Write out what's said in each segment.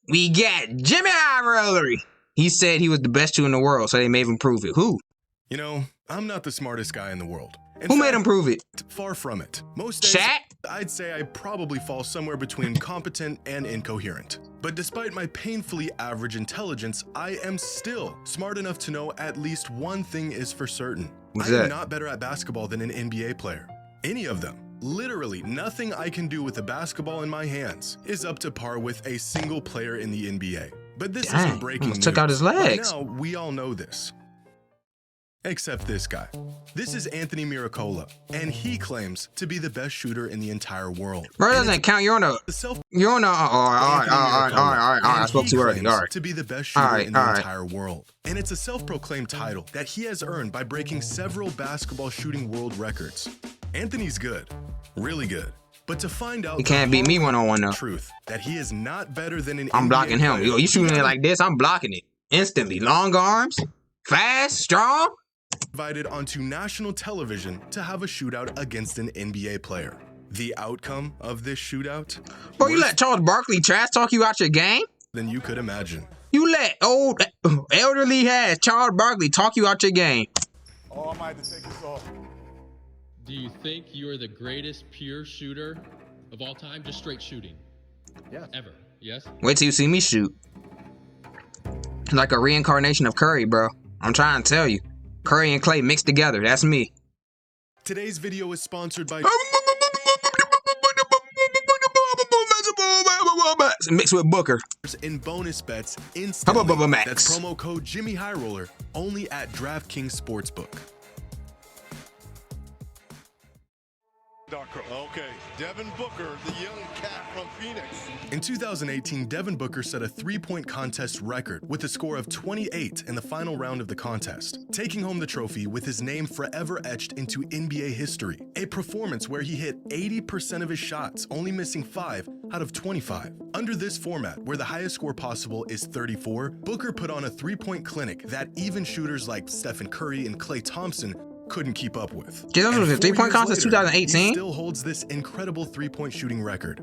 We got Jimmy Roller. He said he was the best shooter in the world, so they made him prove it. Who? You know, I'm not the smartest guy in the world. Who made him prove it? Far from it. Most days, Shaq? I'd say I probably fall somewhere between competent and incoherent. But despite my painfully average intelligence, I am still smart enough to know at least one thing is for certain. What's I that? am not better at basketball than an NBA player. Any of them. Literally nothing I can do with a basketball in my hands is up to par with a single player in the NBA. But this isn't breaking news. Took out his legs. By now, we all know this. Except this guy. This is Anthony Miracola, and he claims to be the best shooter in the entire world. Bro, it doesn't count. You're on a. All right. I spoke too early. All right. To be the best shooter in the entire world. And it's a self-proclaimed title that he has earned by breaking several basketball shooting world records. Anthony's good. Really good. But to find out, he can't beat me one-on-one though. Truth that he is not better than an I'm blocking him. Yo, you shooting it like this, I'm blocking it instantly. Long arms, fast, strong. Invited onto national television to have a shootout against an NBA player. The outcome of this shootout? Bro, you let Charles Barkley trash talk you out your game? Than you could imagine. You let old elderly has Charles Barkley talk you out your game. Oh, I might have to take this off. Do you think you are the greatest pure shooter of all time? Just straight shooting? Yes. Ever? Yes? Wait till you see me shoot. Like a reincarnation of Curry, bro. I'm trying to tell you. Curry and Clay mixed together. That's me. Today's video is sponsored by... Mixed with Booker. In bonus bets instantly. Max. That's promo code Jimmy High Roller only at DraftKings Sportsbook. Okay, Devin Booker, the young cat from Phoenix. In 2018, Devin Booker set a three-point contest record with a score of 28 in the final round of the contest, taking home the trophy with his name forever etched into NBA history. A performance where he hit 80% of his shots, only missing 5 out of 25. Under this format, where the highest score possible is 34, Booker put on a three-point clinic that even shooters like Stephen Curry and Klay Thompson couldn't keep up with. This was a three-point contest 2018? He still holds this incredible three-point shooting record.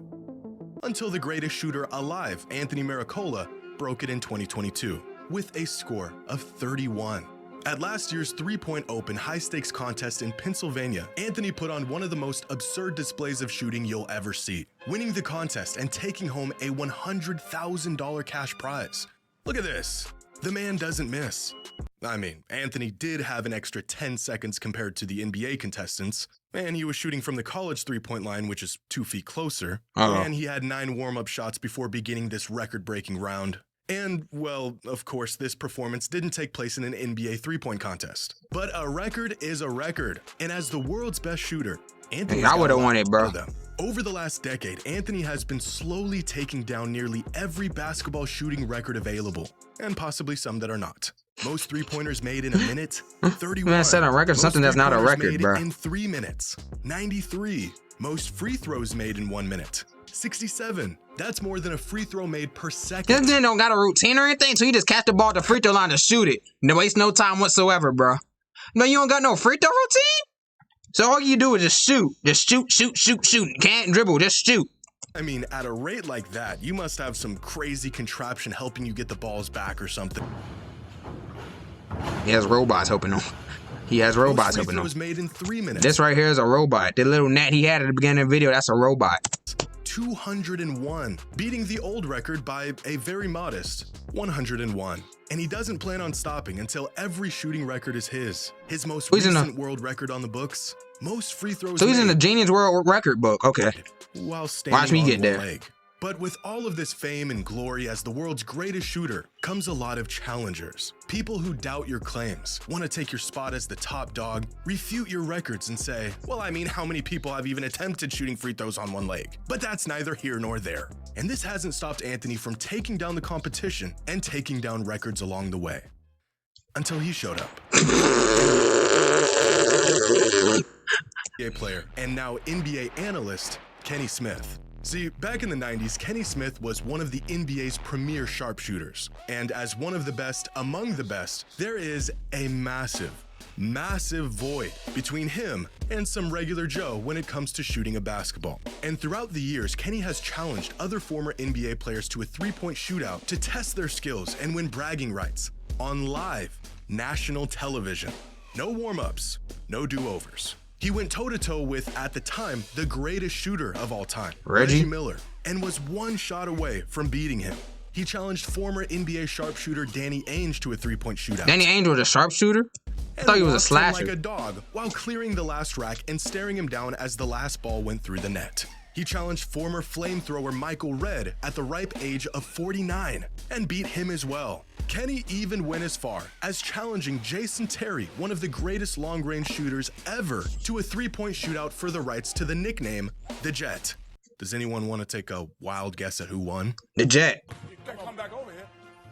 Until the greatest shooter alive, Anthony Miracola, broke it in 2022 with a score of 31. At last year's three-point open high-stakes contest in Pennsylvania, Anthony put on one of the most absurd displays of shooting you'll ever see, winning the contest and taking home a $100,000 cash prize. Look at this. The man doesn't miss. I mean, Anthony did have an extra 10 seconds compared to the NBA contestants, and he was shooting from the college three-point line, which is 2 feet closer, and he had 9 warm-up shots before beginning this record-breaking round. And, well, of course, this performance didn't take place in an NBA three-point contest. But a record is a record, and as the world's best shooter, Anthony I would have won it, bro. Over the last decade, Anthony has been slowly taking down nearly every basketball shooting record available, and possibly some that are not. Most three-pointers made in a minute, 31. Man, set a record, something that's not a record, bro. In 3 minutes, 93. Most free throws made in 1 minute, 67. That's more than a free throw made per second. This man don't got a routine or anything, so he just catch the ball at the free throw line to shoot it. No waste no time whatsoever, bro. No, you don't got no free throw routine? So all you do is just shoot. Just shoot. Can't dribble, just shoot. I mean, at a rate like that, you must have some crazy contraption helping you get the balls back or something. He has robots helping him. He has robots helping him. Made in 3 minutes. This right here is a robot. The little net he had at the beginning of the video, that's a robot. 201, beating the old record by a very modest 101. And he doesn't plan on stopping until every shooting record is his. His most recent world record on the books, most free throws. So he's in the Genius World Record book. Okay. While standing Watch me on get one there. leg. But with all of this fame and glory as the world's greatest shooter comes a lot of challengers. People who doubt your claims, want to take your spot as the top dog, refute your records and say, well, I mean, how many people have even attempted shooting free throws on one leg? But that's neither here nor there. And this hasn't stopped Anthony from taking down the competition and taking down records along the way. Until he showed up. NBA player and now NBA analyst, Kenny Smith. See, back in the 90s, Kenny Smith was one of the NBA's premier sharpshooters. And as one of the best among the best, there is a massive massive void between him and some regular Joe when it comes to shooting a basketball. And throughout the years, Kenny has challenged other former NBA players to a three-point shootout to test their skills and win bragging rights on live national television. No warm-ups, no do-overs. He went toe-to-toe with, at the time, the greatest shooter of all time, Reggie Miller, and was one shot away from beating him. He challenged former NBA sharpshooter Danny Ainge to a three-point shootout. Danny Ainge was a sharpshooter? I thought he was a slasher. Like a dog while clearing the last rack and staring him down as the last ball went through the net. He challenged former flamethrower Michael Redd at the ripe age of 49 and beat him as well. Kenny even went as far as challenging Jason Terry, one of the greatest long-range shooters ever, to a three-point shootout for the rights to the nickname, The Jet. Does anyone want to take a wild guess at who won? The Jet. You better come back over here.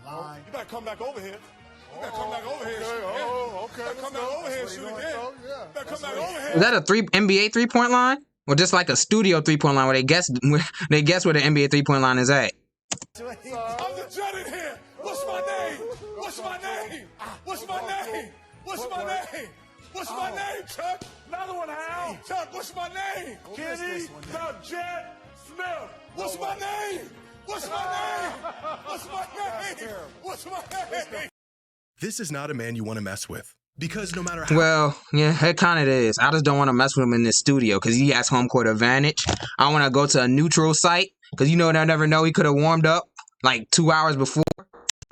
You better come back over here. You better come back over here. Oh, okay. You better come back over here and shoot again. You better come back over here. Was that a NBA three-point line? Or just like a studio three-point line where they guess where the NBA three-point line is at? I'm the Jet in here. What's my name? What's my name? What's my name? What's my name? What's my name, Chuck? Another one, Hal. Chuck, what's my name? Kenny the Jet Smith. What's my name? What's my name? What's my name? What's my name? This is not a man you want to mess with. Because no matter how... Well, yeah, it kind of is. I just don't want to mess with him in this studio because he has home court advantage. I want to go to a neutral site because you know they'll never know. He could have warmed up like 2 hours before.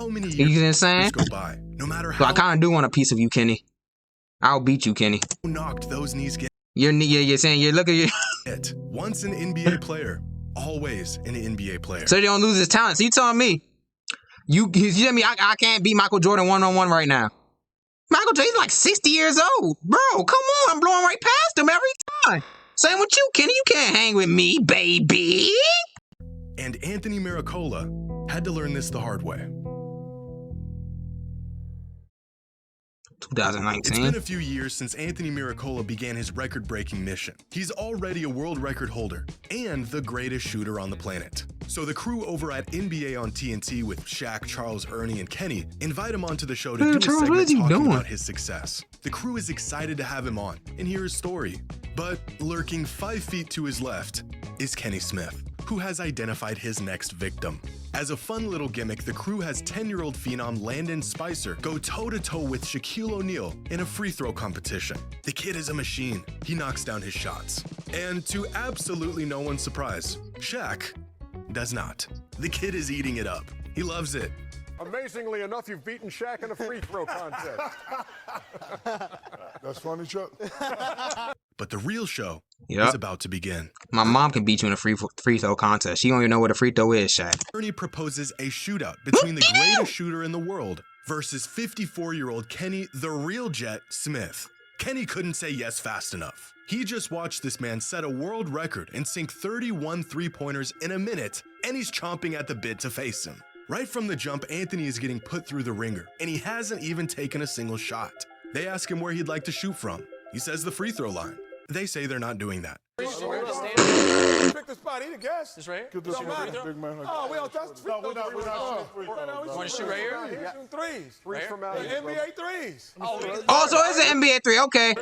So many years you know what I'm saying? go by, no matter So how I kind of do want a piece of you, Kenny. I'll beat you, Kenny. knocked those knees get You're saying you're looking at it. Once an NBA player, always an NBA player. so they don't lose his talent. So you telling me you tell me I can't beat Michael Jordan one-on-one right now? Michael Jordan's like 60 years old. Bro, come on. I'm blowing right past him every time. Same with you, Kenny. You can't hang with me, baby. And Anthony Miracola had to learn this the hard way. 2019. It's been a few years since Anthony Miracola began his record-breaking mission. He's already a world record holder and the greatest shooter on the planet. So the crew over at NBA on TNT with Shaq, Charles, Ernie, and Kenny invite him onto the show to do a segment talking about his success. The crew is excited to have him on and hear his story. But lurking 5 feet to his left is Kenny Smith, who has identified his next victim. As a fun little gimmick, the crew has 10-year-old phenom Landon Spicer go toe-to-toe with Shaquille O'Neal in a free throw competition. The kid is a machine. He knocks down his shots. And to absolutely no one's surprise, Shaq does not. The kid is eating it up. He loves it. Amazingly enough, you've beaten Shaq in a free throw contest. That's funny, Chuck. But the real show is about to begin. My mom can beat you in a free throw contest. She don't even know what a free throw is, Shaq. Ernie proposes a shootout between the greatest shooter in the world versus 54-year-old Kenny the Real Jet Smith. Kenny couldn't say yes fast enough. He just watched this man set a world record and sink 31 three-pointers in a minute, and he's chomping at the bit to face him. Right from the jump, Anthony is getting put through the ringer, and he hasn't even taken a single shot. They ask him where he'd like to shoot from. He says the free throw line. They say they're not doing that. Pick the spot, eat a guess. This right here? Don't matter. Big man. Oh, we don't touch the free throw. We're not shooting free throws. Want to shoot right here? He's shooting threes. Threes from out here. NBA threes. Oh, so it's an NBA 3. Okay.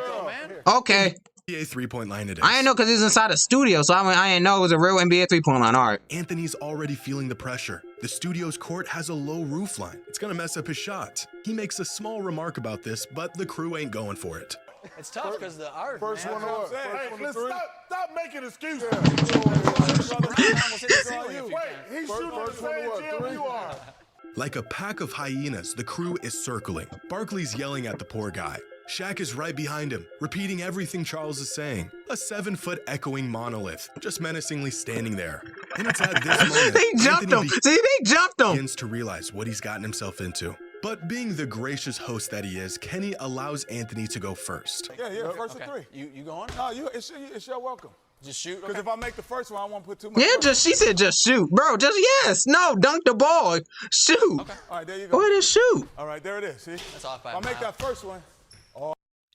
Okay. NBA three-point line it is. I didn't know because it's inside a studio, so I didn't know it was a real NBA three-point line. All right. Anthony's already feeling the pressure. The studio's court has a low roof line. It's gonna mess up his shot. He makes a small remark about this, but the crew ain't going for it. It's tough because the art. First one to what? Hey, listen, stop making excuses. Wait, he's shooting the same gym you are. Like a pack of hyenas, the crew is circling. Barkley's yelling at the poor guy. Shaq is right behind him, repeating everything Charles is saying. A 7-foot echoing monolith, just menacingly standing there. And it's at this moment They jumped him. See, they jumped him. begins to realize what he's gotten himself into. But being the gracious host that he is, Kenny allows Anthony to go first. Yeah, first of three. You going? No, it's your welcome. Just shoot. Because if I make the first one, I won't put too much. Yeah, she said just shoot. Bro, just yes. No, dunk the ball. Shoot. Okay. All right, there you go. Go ahead and shoot. All right, there it is. See? That's off by If I make that first one.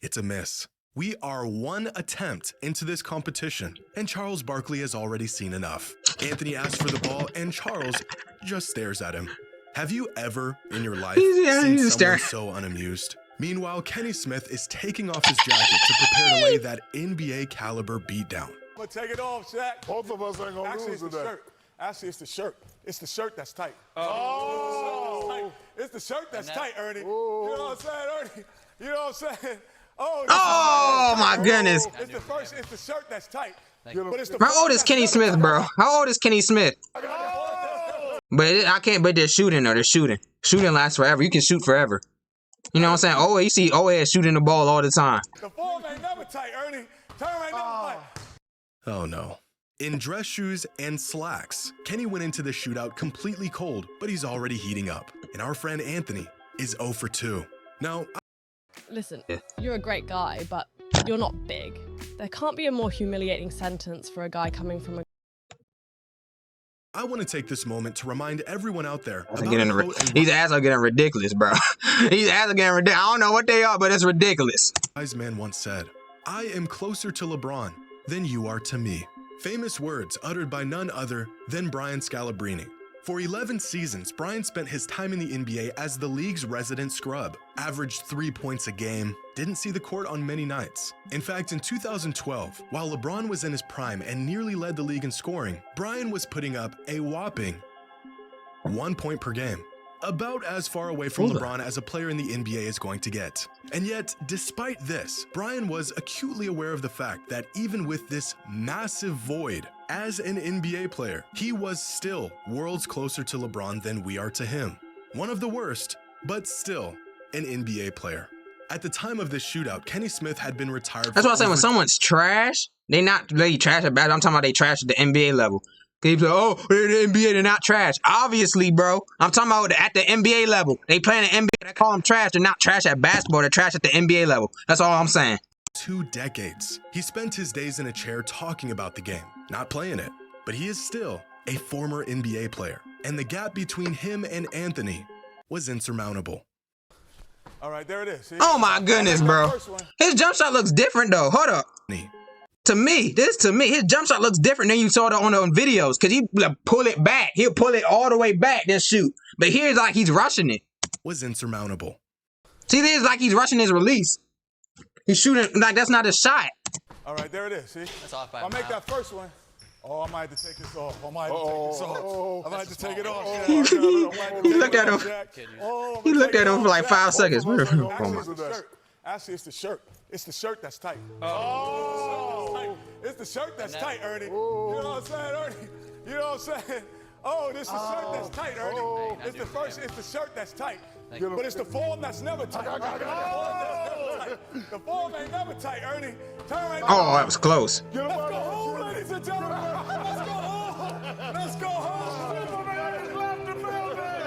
It's a miss. We are one attempt into this competition, and Charles Barkley has already seen enough. Anthony asks for the ball, and Charles just stares at him. Have you ever in your life seen someone so unamused? Meanwhile, Kenny Smith is taking off his jacket to prepare to lay that NBA caliber beatdown. I'm gonna take it off, Shaq. Both of us ain't gonna lose today. Shirt. Actually, it's the shirt. It's the shirt that's tight. Oh! It's the shirt that's tight, Ernie. You know what I'm saying, Ernie? You know what I'm saying? Oh my goodness. It's the shirt that's tight. How old is Kenny Smith, bro? How old is Kenny Smith? But I can't. But they're shooting though. They're shooting. Shooting lasts forever. You can shoot forever. You know what I'm saying? Oh, you see Oed shooting the ball all the time. The form ain't never tight, Ernie. Turn ain't never tight. Oh no. In dress shoes and slacks, Kenny went into the shootout completely cold, but he's already heating up. And our friend Anthony is 0 for 2. Now, Listen, you're a great guy, but you're not big. There can't be a more humiliating sentence for a guy coming from a... I want to take this moment to remind everyone out there about These ads are getting ridiculous, bro. These ads are getting ridiculous. I don't know what they are, but it's ridiculous. wise man once said, "I am closer to LeBron than you are to me." Famous words uttered by none other than Brian Scalabrine. For 11 seasons, Brian spent his time in the NBA as the league's resident scrub, averaged 3 points a game, didn't see the court on many nights. In fact, in 2012, while LeBron was in his prime and nearly led the league in scoring, Brian was putting up a whopping 1 point per game. About as far away from LeBron as a player in the NBA is going to get. And yet, despite this, Brian was acutely aware of the fact that even with this massive void, as an NBA player, he was still worlds closer to LeBron than we are to him. One of the worst, but still an NBA player. At the time of this shootout, Kenny Smith had been retired. That's what I'm saying. When someone's trash, they not really trash at bad. I'm talking about they trash at the NBA level. People say, oh, they're the NBA, they're not trash. Obviously, bro. I'm talking about at the NBA level. They play in the NBA, they call them trash. They're not trash at basketball, they're trash at the NBA level. That's all I'm saying. 2 decades. He spent his days in a chair talking about the game, not playing it. But he is still a former NBA player. And the gap between him and Anthony was insurmountable. All right, there it is. See? Oh my goodness, bro. His jump shot looks different though. Hold up. To me, his jump shot looks different than you saw it on the videos. Cause he pull it back. He'll pull it all the way back, then shoot. But here's like he's rushing it. Was insurmountable. See, there's like he's rushing his release. He's shooting like that's not a shot. All right, there it is. See? That's off by I'll make that first one. Oh, I might have to take this off. I might have to take it off. He looked at him. He looked at him for like 5 seconds. Actually, it's the shirt. It's the shirt that's tight. Oh. It's the shirt that's tight, Ernie. You know what I'm saying, Ernie? You know what I'm saying? Oh, this is the shirt that's tight, Ernie. It's the shirt that's tight. But it's the form that's never tight. The form ain't never tight, Ernie. Oh, that was close. Let's go home, ladies and gentlemen. Let's go home. Let's go home.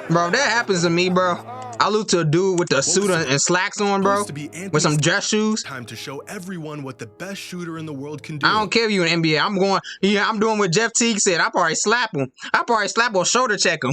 Bro, that happens to me, bro. I look to a dude with a suit and slacks on, bro, with some dress shoes. Time to show everyone what the best shooter in the world can do. I don't care if you in NBA. I'm doing what Jeff Teague said. I probably slap him. I probably slap or shoulder check him.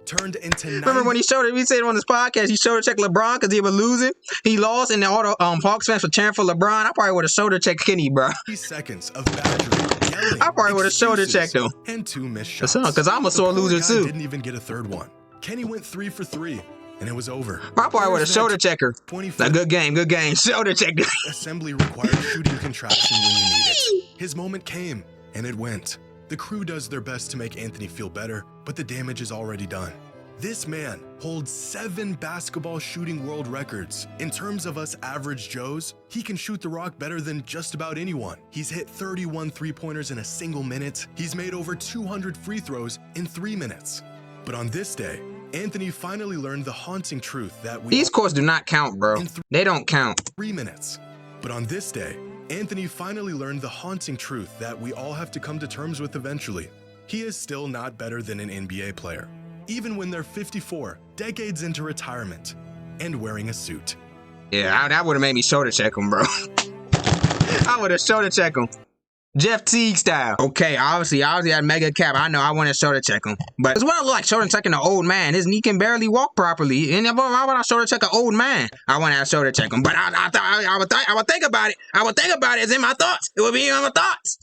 Turned into Remember when he said on his podcast, he shoulder checked LeBron because he was losing. He lost, and all the Hawks fans were cheering for LeBron. I probably would have shoulder checked Kenny, bro. 30 seconds of badgering, yelling, I probably would have shoulder checked him. And 2 missed shots. Because I'm a sore loser too. Didn't even get a third one. Kenny went 3 for 3, and it was over. I probably would have shoulder checker. Like, good game. Shoulder checker. Assembly required shooting contraption when you need it. His moment came, and it went. The crew does their best to make Anthony feel better, but the damage is already done. This man holds 7 basketball shooting world records. In terms of us average Joes, he can shoot the rock better than just about anyone. He's hit 31 3-pointers in a single minute. He's made over 200 free throws in 3 minutes. But on this day, Anthony finally learned the haunting truth that these scores do not count, bro. They don't count. 3 minutes. But on this day, Anthony finally learned the haunting truth that we all have to come to terms with eventually. He is still not better than an NBA player, even when they're 54, decades into retirement, and wearing a suit. Yeah, that would have made me shoulder check him, bro. I would have shoulder check him. Jeff Teague style. Okay, obviously at mega cap, I know I want to shoulder check him. But it's what I look like shoulder checking an old man. His knee can barely walk properly. And why would I shoulder check an old man? I want to shoulder check him. But I would think about it. I would think about it. It's in my thoughts. It would be in my thoughts.